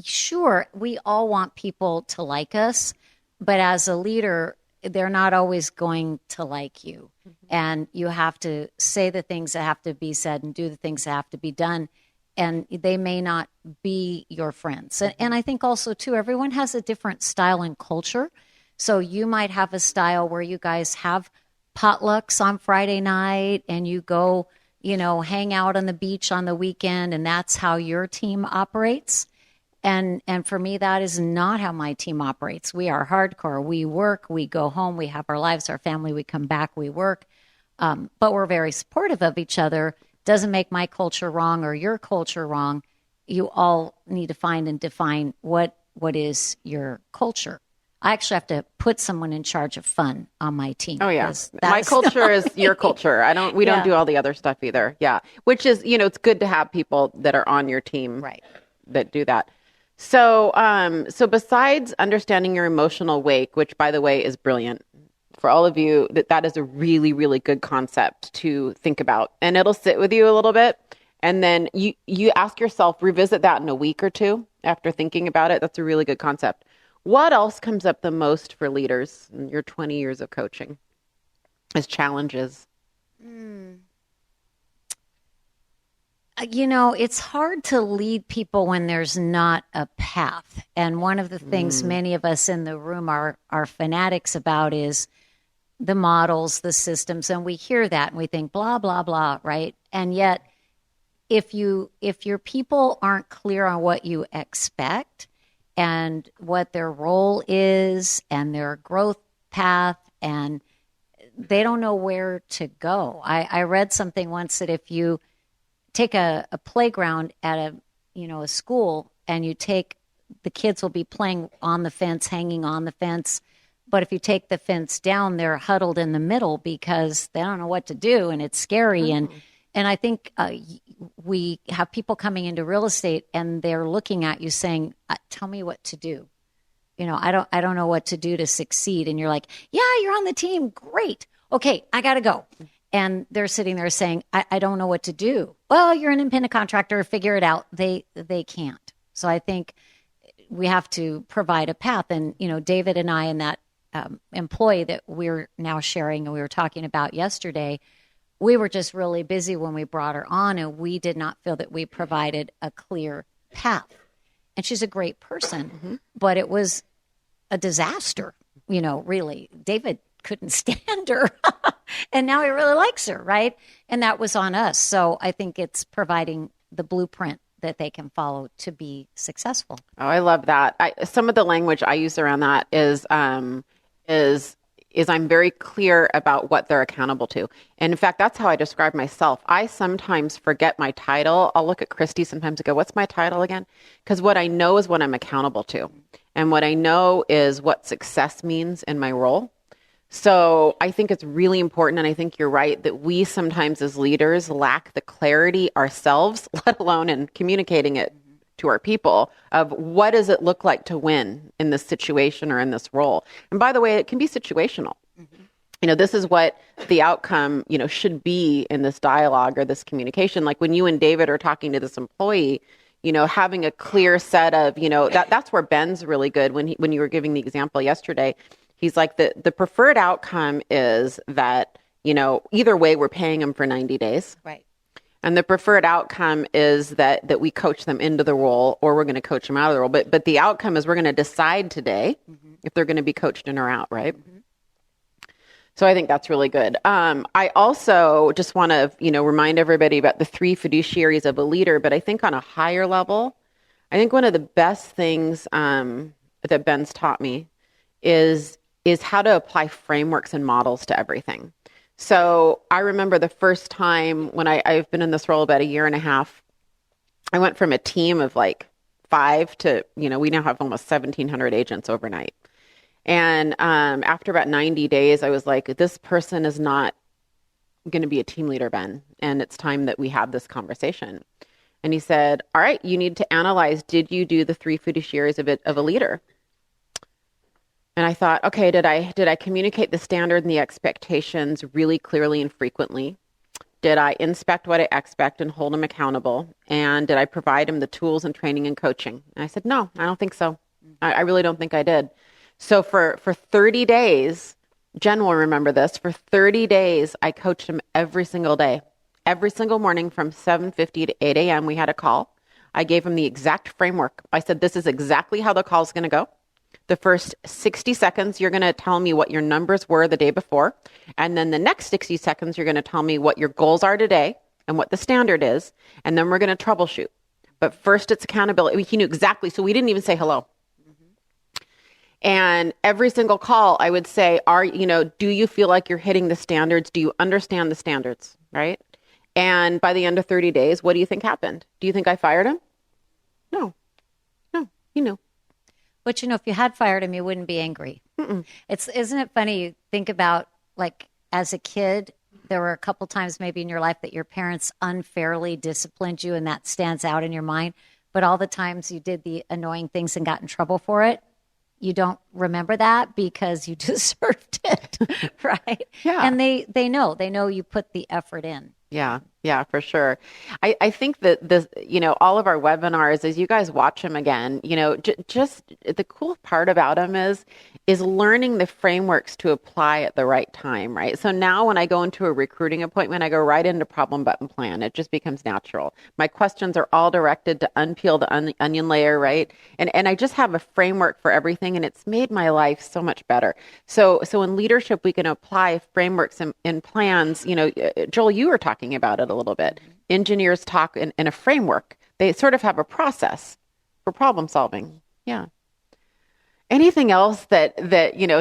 sure, we all want people to like us, but as a leader, they're not always going to like you. And you have to say the things that have to be said and do the things that have to be done. And they may not be your friends. And I think also, too, everyone has a different style and culture. So you might have a style where you guys have potlucks on Friday night and you go, hang out on the beach on the weekend, and that's how your team operates. And for me, that is not how my team operates. We are hardcore. We work, we go home, we have our lives, our family, we come back, we work. But we're very supportive of each other. Doesn't make my culture wrong or your culture wrong. You all need to find and define what is your culture. I actually have to put someone in charge of fun on my team. Oh yeah, my culture is your culture. We don't do all the other stuff either. Yeah, which is it's good to have people that are on your team, right, that do that. So besides understanding your emotional wake, which by the way is brilliant for all of you, that is a really, really good concept to think about, and it'll sit with you a little bit, and then you ask yourself, revisit that in a week or two after thinking about it. That's a really good concept. What else comes up the most for leaders in your 20 years of coaching as challenges? It's hard to lead people when there's not a path. And one of the things many of us in the room are fanatics about is the models, the systems, and we hear that and we think blah, blah, blah, right? And yet, if your people aren't clear on what you expect and what their role is and their growth path, and they don't know where to go. I read something once that if you take a playground at a school and you take the kids will be playing on the fence, hanging on the fence. But if you take the fence down, they're huddled in the middle because they don't know what to do, and it's scary. And I think we have people coming into real estate, and they're looking at you saying, "Tell me what to do." I don't know what to do to succeed. And you're like, "Yeah, you're on the team. Great. Okay, I got to go." And they're sitting there saying, I don't know what to do. Well, you're an independent contractor. Figure it out. They can't. So I think we have to provide a path. And, David and I and that employee that we're now sharing and we were talking about yesterday, we were just really busy when we brought her on, and we did not feel that we provided a clear path. And she's a great person, but it was a disaster, really. David couldn't stand her, and now he really likes her, right? And that was on us. So I think it's providing the blueprint that they can follow to be successful. Oh, I love that. Some of the language I use around that is I'm very clear about what they're accountable to. And in fact, that's how I describe myself. I sometimes forget my title. I'll look at Christy sometimes and go, "What's my title again?" Because what I know is what I'm accountable to. And what I know is what success means in my role. So I think it's really important, and I think you're right, that we sometimes as leaders lack the clarity ourselves, let alone in communicating it to our people, of what does it look like to win in this situation or in this role. And by the way, it can be situational. This is what the outcome, should be in this dialogue or this communication. Like when you and David are talking to this employee, having a clear set of, that's where Ben's really good. When you were giving the example yesterday, he's like, the preferred outcome is that, either way, we're paying them for 90 days. Right. And the preferred outcome is that we coach them into the role, or we're going to coach them out of the role. But the outcome is we're going to decide today if they're going to be coached in or out, right? So I think that's really good. I also just want to, remind everybody about the 3 fiduciaries of a leader. But I think on a higher level, I think one of the best things that Ben's taught me is how to apply frameworks and models to everything. So I remember the first time when I've been in this role about a year and a half, I went from a team of like 5 to, we now have almost 1,700 agents overnight. And after about 90 days, I was like, this person is not going to be a team leader, Ben, and it's time that we have this conversation. And he said, all right, you need to analyze, did you do the 3 fiduciaries of a leader? And I thought, okay, did I communicate the standard and the expectations really clearly and frequently? Did I inspect what I expect and hold them accountable? And did I provide them the tools and training and coaching? And I said, no, I don't think so. I really don't think I did. So for 30 days, Jen will remember this, for 30 days, I coached him every single day. Every single morning from 7:50 to 8 a.m., we had a call. I gave him the exact framework. I said, this is exactly how the call is going to go. The first 60 seconds, you're going to tell me what your numbers were the day before. And then the next 60 seconds, you're going to tell me what your goals are today and what the standard is. And then we're going to troubleshoot. But first, it's accountability. He knew exactly. So we didn't even say hello. And every single call, I would say, do you feel like you're hitting the standards? Do you understand the standards? Right? And by the end of 30 days, what do you think happened? Do you think I fired him? No, he knew. But, if you had fired him, you wouldn't be angry. Isn't it funny? You think about, like, as a kid, there were a couple times maybe in your life that your parents unfairly disciplined you, and that stands out in your mind. But all the times you did the annoying things and got in trouble for it, you don't remember that because you deserved it, right? Yeah. And they know you put the effort in. Yeah, for sure. I think that this, all of our webinars, as you guys watch them again, just the cool part about them is learning the frameworks to apply at the right time, right? So now when I go into a recruiting appointment, I go right into problem, button, plan. It just becomes natural. My questions are all directed to unpeel the onion layer, right? And I just have a framework for everything, and it's made my life so much better. So in leadership, we can apply frameworks and plans. Joel, you were talking about it a little bit. Engineers talk in a framework. They sort of have a process for problem solving. Yeah. Anything else that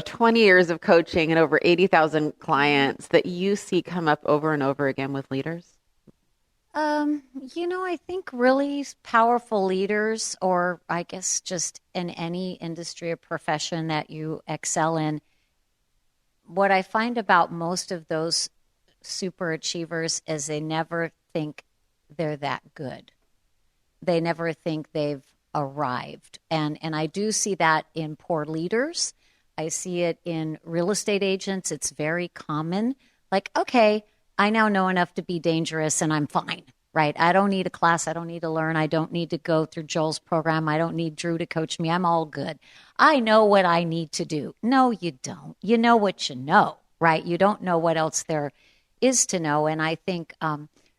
20 years of coaching and over 80,000 clients that you see come up over and over again with leaders? I think really powerful leaders, or I guess just in any industry or profession that you excel in, what I find about most of those super achievers is they never think they're that good. They never think they've arrived. And I do see that in poor leaders. I see it in real estate agents. It's very common. Like, okay, I now know enough to be dangerous and I'm fine, right? I don't need a class. I don't need to learn. I don't need to go through Joel's program. I don't need Dru to coach me. I'm all good. I know what I need to do. No, you don't. You know what you know, right? You don't know what else there is to know. And I think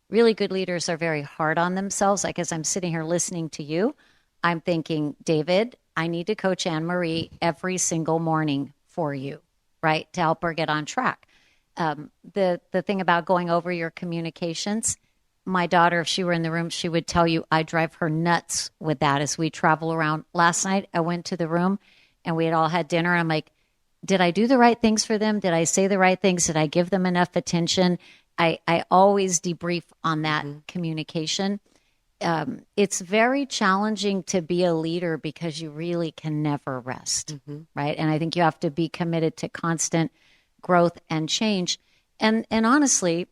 really good leaders are very hard on themselves. Like as I'm sitting here listening to you, I'm thinking, David, I need to coach Anne-Marie every single morning for you, right? To help her get on track. The thing about going over your communications, my daughter, if she were in the room, she would tell you I drive her nuts with that as we travel around. Last night, I went to the room and we had all had dinner. I'm like, did I do the right things for them? Did I say the right things? Did I give them enough attention? I always debrief on that communication. It's very challenging to be a leader because you really can never rest, right? And I think you have to be committed to constant growth and change. And honestly,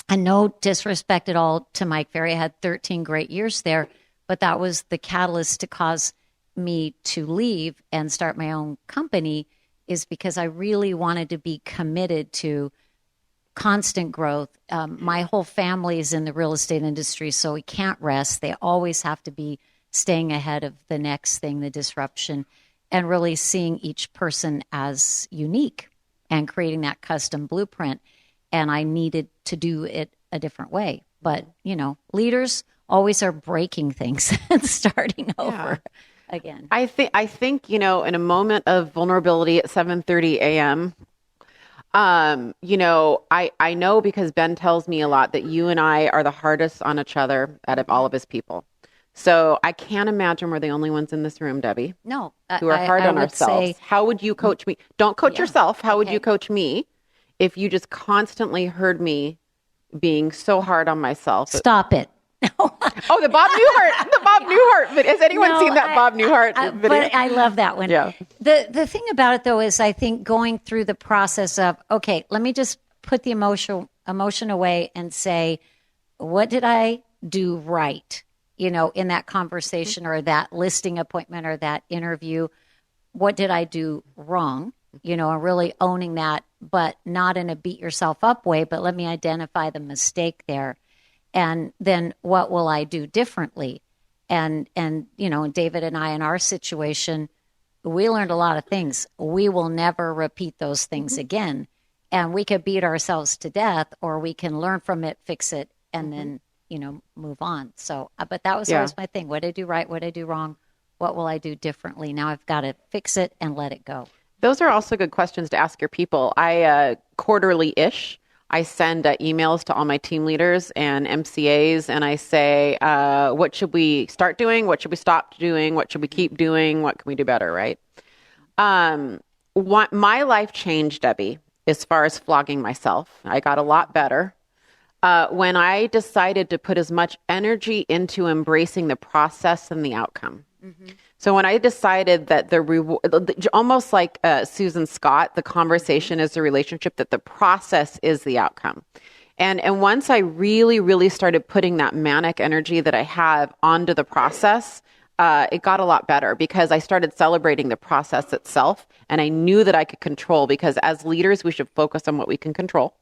and no disrespect at all to Mike Ferry, I had 13 great years there, but that was the catalyst to cause me to leave and start my own company, is because I really wanted to be committed to constant growth. My whole family is in the real estate industry, so we can't rest. They always have to be staying ahead of the next thing, the disruption, and really seeing each person as unique and creating that custom blueprint. And I needed to do it a different way. But, leaders always are breaking things and starting over again. I think, in a moment of vulnerability at 7:30 a.m., I know because Ben tells me a lot that you and I are the hardest on each other out of all of his people. So I can't imagine we're the only ones in this room, Debbie. No. Who are hard on ourselves. How would you coach me? Don't coach yourself. How would you coach me if you just constantly heard me being so hard on myself? Stop it. Oh, the Bob Newhart. But has anyone seen that Bob Newhart video? But I love that one. Yeah. The thing about it, though, is I think going through the process of, okay, let me just put the emotion away and say, what did I do right, in that conversation or that listing appointment or that interview? What did I do wrong? And really owning that, but not in a beat yourself up way, but let me identify the mistake there. And then what will I do differently? And David and I, in our situation, we learned a lot of things. We will never repeat those things again. And we could beat ourselves to death, or we can learn from it, fix it, and then, move on. So, but that was always my thing. What did I do right? What did I do wrong? What will I do differently? Now I've got to fix it and let it go. Those are also good questions to ask your people. I quarterly-ish, I send emails to all my team leaders and MCAs, and I say, what should we start doing? What should we stop doing? What should we keep doing? What can we do better, right? My life changed, Debbie, as far as flogging myself. I got a lot better when I decided to put as much energy into embracing the process than the outcome. So when I decided that almost like Susan Scott, the conversation is the relationship, that the process is the outcome. And once I really, really started putting that manic energy that I have onto the process, it got a lot better because I started celebrating the process itself. And I knew that I could control, because as leaders, we should focus on what we can control,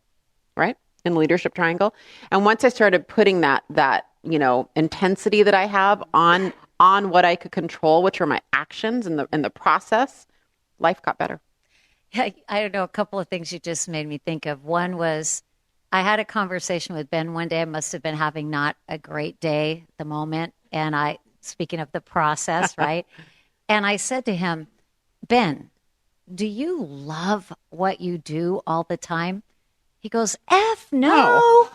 right? In the leadership triangle. And once I started putting that intensity that I have on what I could control, which are my actions and the process, life got better. I don't know, a couple of things you just made me think of. One was I had a conversation with Ben one day. I must have been having not a great day at the moment. And speaking of the process, right? And I said to him, Ben, do you love what you do all the time? He goes, F no.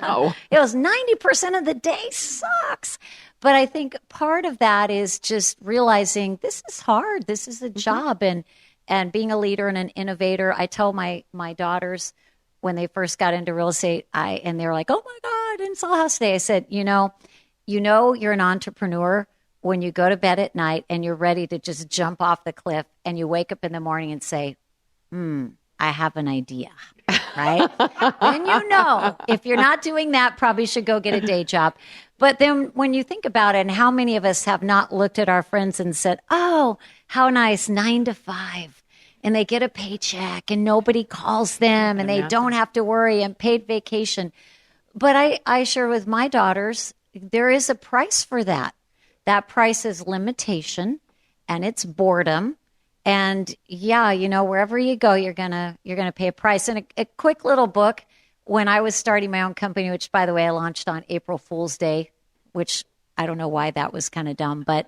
No. It was 90% of the day sucks. But I think part of that is just realizing this is hard. This is a job. And being a leader and an innovator, I tell my daughters when they first got into real estate, and they were like, oh my I didn't sell a house today. I said, you're an entrepreneur when you go to bed at night and you're ready to just jump off the cliff and you wake up in the morning and say, I have an idea, right? Then if you're not doing that, probably should go get a day job. But then when you think about it, and how many of us have not looked at our friends and said, oh, how nice, 9 to 5. And they get a paycheck and nobody calls them and they don't have to worry and paid vacation. But I share with my daughters, there is a price for that. That price is limitation and it's boredom. And wherever you go, you're gonna pay a price. And a quick little book, when I was starting my own company, which by the way, I launched on April Fool's Day, which I don't know why that was kind of dumb, but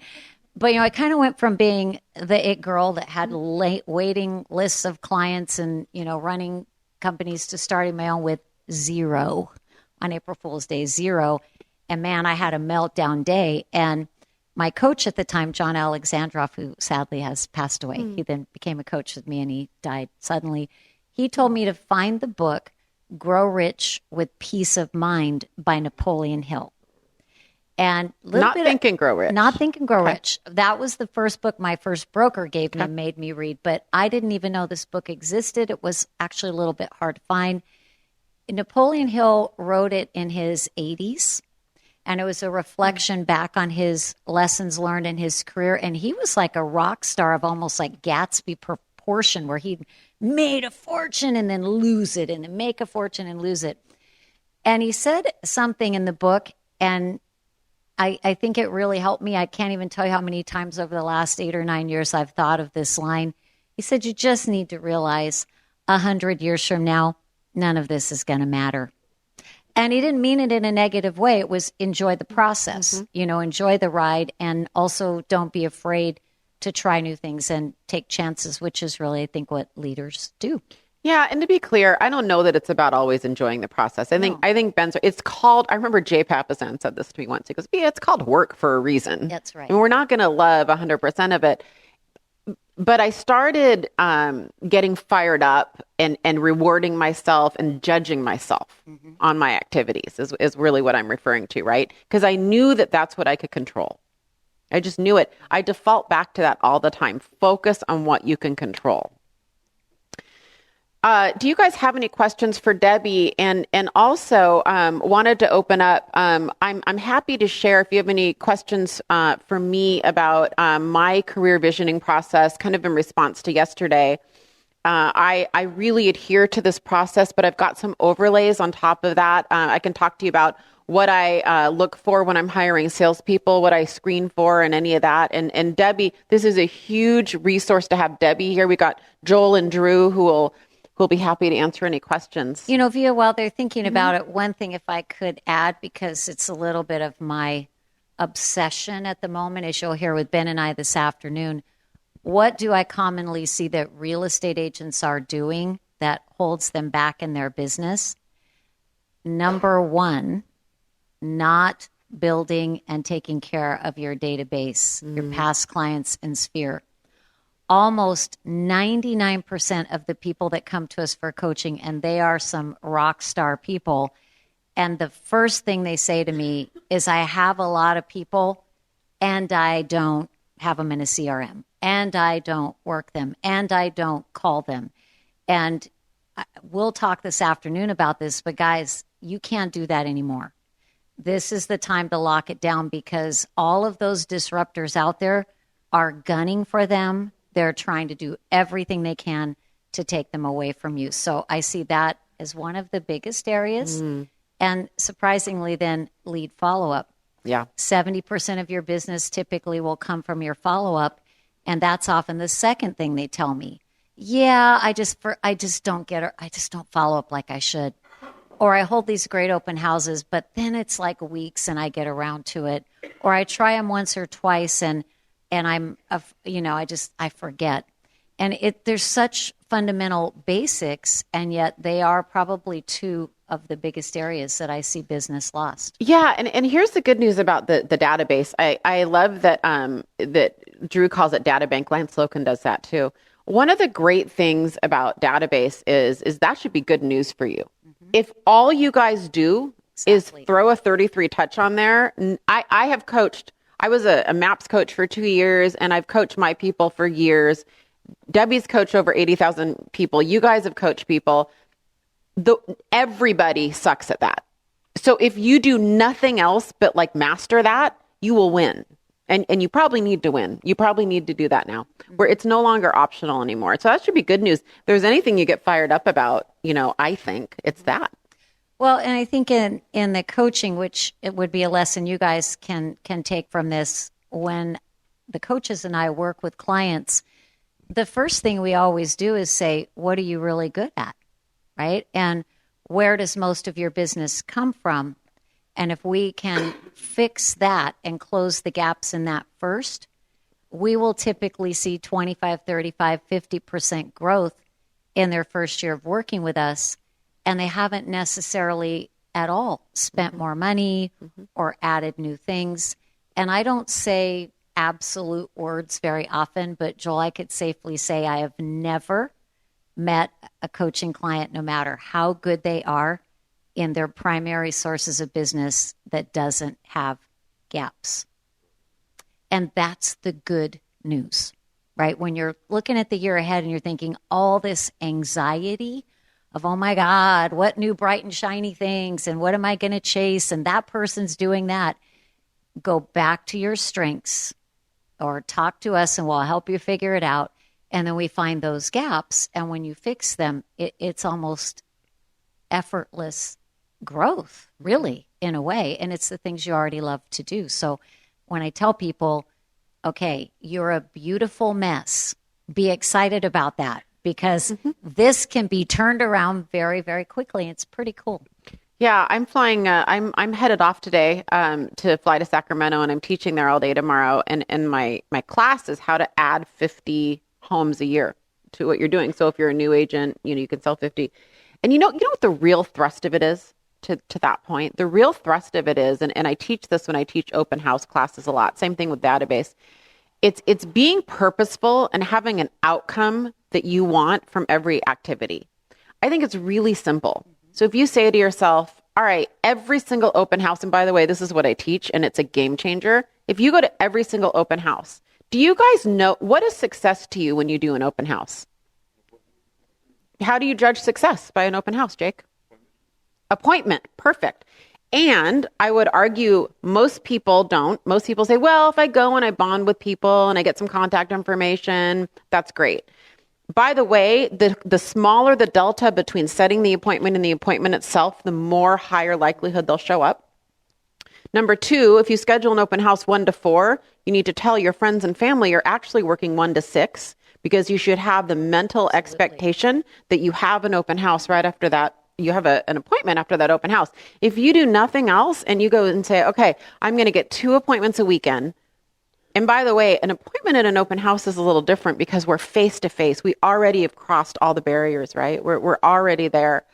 I kind of went from being the it girl that had waiting lists of clients and, running companies to starting my own with 0 on April Fool's Day, 0. And man, I had a meltdown day. And my coach at the time, John Alexandrov, who sadly has passed away, he then became a coach with me and he died suddenly. He told me to find the book, Grow Rich with Peace of Mind by Napoleon Hill. And Not Think and Grow Rich. That was the first book my first broker gave me and made me read. But I didn't even know this book existed. It was actually a little bit hard to find. Napoleon Hill wrote it in his 80s. And it was a reflection back on his lessons learned in his career. And he was like a rock star of almost like Gatsby proportion, where he made a fortune and then lose it, and then make a fortune and lose it. And he said something in the book, and I think it really helped me. I can't even tell you how many times over the last 8 or 9 years I've thought of this line. He said, you just need to realize 100 years from now, none of this is going to matter. And he didn't mean it in a negative way. It was enjoy the process, enjoy the ride, and also don't be afraid to try new things and take chances, which is really, I think, what leaders do. Yeah, and to be clear, I don't know that it's about always enjoying the process. I think Ben's. It's called. I remember Jay Papasan said this to me once. He goes, "Yeah, it's called work for a reason." That's right. And we're not going to love 100% of it. But I started getting fired up and rewarding myself and judging myself on my activities is really what I'm referring to, right? Because I knew that that's what I could control. I just knew it. I default back to that all the time. Focus on what you can control. Do you guys have any questions for Debbie? And also wanted to open up. I'm happy to share if you have any questions for me about my career visioning process, kind of in response to yesterday. I really adhere to this process, but I've got some overlays on top of that. I can talk to you about what I look for when I'm hiring salespeople, what I screen for, and any of that. And Debbie, this is a huge resource to have Debbie here. We got Joel and Dru who will be happy to answer any questions. Via, while they're thinking about it, one thing if I could add, because it's a little bit of my obsession at the moment, as you'll hear with Ben and I this afternoon, what do I commonly see that real estate agents are doing that holds them back in their business? Number one, not building and taking care of your database, your past clients and sphere. Almost 99% of the people that come to us for coaching, and they are some rock star people, and the first thing they say to me is, I have a lot of people and I don't have them in a CRM, and I don't work them, and I don't call them. And we'll talk this afternoon about this, but guys, you can't do that anymore. This is the time to lock it down, because all of those disruptors out there are gunning for them. They're trying to do everything they can to take them away from you. So I see that as one of the biggest areas. And surprisingly, then lead follow-up. Yeah. 70% of your business typically will come from your follow-up. And that's often the second thing they tell me. Yeah, I just don't get it. I just don't follow up like I should. Or I hold these great open houses, but then it's like weeks and I get around to it. Or I try them once or twice and I forget. And there's such fundamental basics, and yet they are probably two of the biggest areas that I see business lost. Yeah, and here's the good news about the database. I love that that Dru calls it data bank. Lance Loken does that too. One of the great things about database is that should be good news for you. If all you guys do is Exactly. throw a 33 touch on there. I have coached, I was a MAPS coach for 2 years, and I've coached my people for years. Debbie's coached over 80,000 people. You guys have coached people. Everybody sucks at that. So if you do nothing else but like master that, you will win. And you probably need to win. You probably need to do that now, where it's no longer optional anymore. So that should be good news. If there's anything you get fired up about, I think it's that. Well, and I think in the coaching, which it would be a lesson you guys can take from this, when the coaches and I work with clients, the first thing we always do is say, what are you really good at, right? And where does most of your business come from? And if we can fix that and close the gaps in that first, we will typically see 25, 35, 50% growth in their first year of working with us. And they haven't necessarily at all spent more money or added new things. And I don't say absolute words very often, but Joel, I could safely say I have never met a coaching client, no matter how good they are in their primary sources of business, that doesn't have gaps. And that's the good news, right? When you're looking at the year ahead and you're thinking all this anxiety of, oh my God, what new bright and shiny things, and what am I going to chase? And that person's doing that. Go back to your strengths or talk to us and we'll help you figure it out. And then we find those gaps. And when you fix them, it's almost effortless growth, really, in a way. And it's the things you already love to do. So when I tell people, okay, you're a beautiful mess, be excited about that, because this can be turned around very, very quickly. It's pretty cool. Yeah, I'm flying. I'm headed off today to fly to Sacramento, and I'm teaching there all day tomorrow. And my class is how to add 50 homes a year to what you're doing. So if you're a new agent, you can sell 50. And you know what the real thrust of it is? To that point, the real thrust of it is, and I teach this when I teach open house classes a lot. Same thing with database. It's being purposeful and having an outcome that you want from every activity. I think it's really simple. So if you say to yourself, all right, every single open house, and by the way, this is what I teach, and it's a game changer. If you go to every single open house, do you guys know what is success to you when you do an open house? How do you judge success by an open house, Jake? Appointment. Perfect. And I would argue most people don't. Most people say, well, if I go and I bond with people and I get some contact information, that's great. By the way, the smaller the delta between setting the appointment and the appointment itself, the more higher likelihood they'll show up. Number two, if you schedule an open house 1 to 4, you need to tell your friends and family you're actually working 1 to 6, because you should have the mental expectation that you have an open house right after that. You have an appointment after that open house. If you do nothing else and you go and say, okay, I'm going to get 2 appointments a weekend. And by the way, an appointment at an open house is a little different because we're face to face. We already have crossed all the barriers, right? We're already there.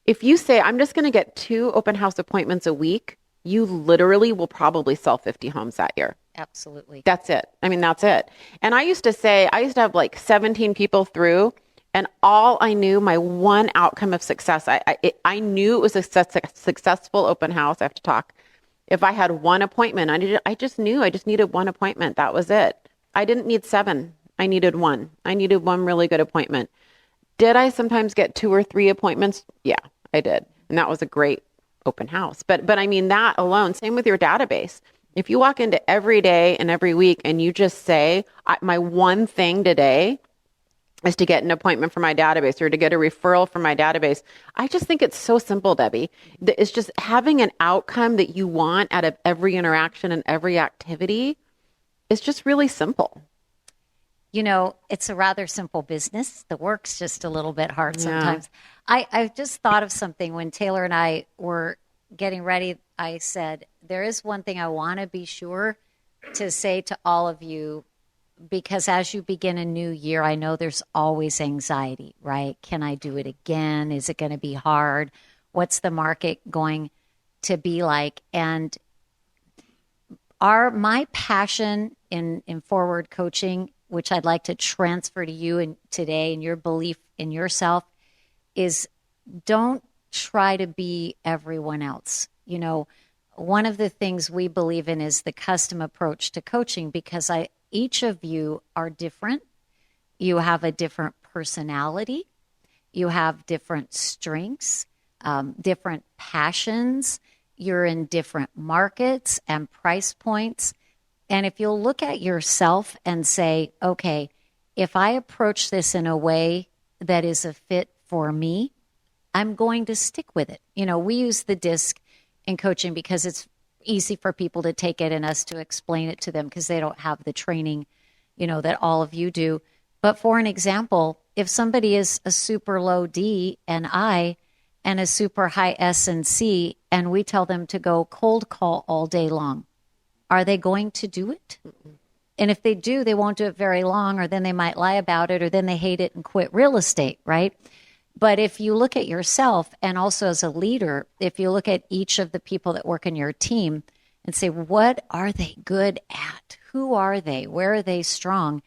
If you say, I'm just going to get 2 open house appointments a week, you literally will probably sell 50 homes that year. Absolutely. That's it. I mean, that's it. And I used to have like 17 people through, and all I knew, my one outcome of success, I knew it was a successful open house. I have to talk. If I had 1 appointment, I just knew I just needed 1 appointment. That was it. I didn't need 7. I needed 1. I needed 1 really good appointment. Did I sometimes get 2 or 3 appointments? Yeah, I did. And that was a great open house. But I mean, that alone, same with your database. If you walk into every day and every week and you just say, my one thing today is to get an appointment for my database or to get a referral from my database. I just think it's so simple, Debbie. It's just having an outcome that you want out of every interaction and every activity. It's just really simple. It's a rather simple business. The work's just a little bit hard sometimes. I just thought of something when Taylor and I were getting ready. I said, there is one thing I want to be sure to say to all of you, because as you begin a new year, I know there's always anxiety, right? Can I do it again? Is it going to be hard? What's the market going to be like? And my passion in forward coaching, which I'd like to transfer to you today, and your belief in yourself, is don't try to be everyone else. You know, one of the things we believe in is the custom approach to coaching, because each of you are different. You have a different personality. You have different strengths, different passions. You're in different markets and price points. And if you'll look at yourself and say, okay, if I approach this in a way that is a fit for me, I'm going to stick with it. You know, we use the DISC in coaching because it's easy for people to take it and us to explain it to them because they don't have the training, you know, that all of you do. But for an example, if somebody is a super low D and I and a super high S and C, and we tell them to go cold call all day long, are they going to do it? And if they do, they won't do it very long, or then they might lie about it, or then they hate it and quit real estate, right? But if you look at yourself, and also as a leader, if you look at each of the people that work in your team and say, what are they good at? Who are they? Where are they strong?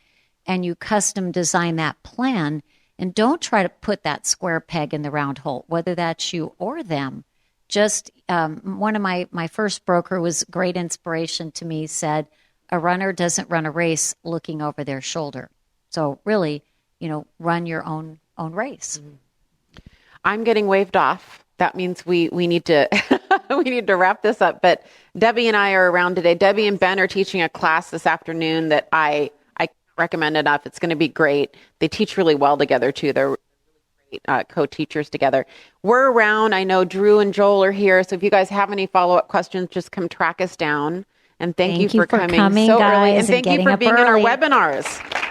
And you custom design that plan, and don't try to put that square peg in the round hole, whether that's you or them. Just one of my first broker was great inspiration to me, said, a runner doesn't run a race looking over their shoulder. So really, you know, run your own race. I'm getting waved off. That means we need to we need to wrap this up. But Debbie and I are around today. Debbie and Ben are teaching a class this afternoon that I recommend enough. It's going to be great. They teach really well together too. They're great co-teachers together. We're around. I know Dru and Joel are here. So if you guys have any follow-up questions, just come track us down. And thank you for coming so guys, early. And thank you for being in our early. webinars.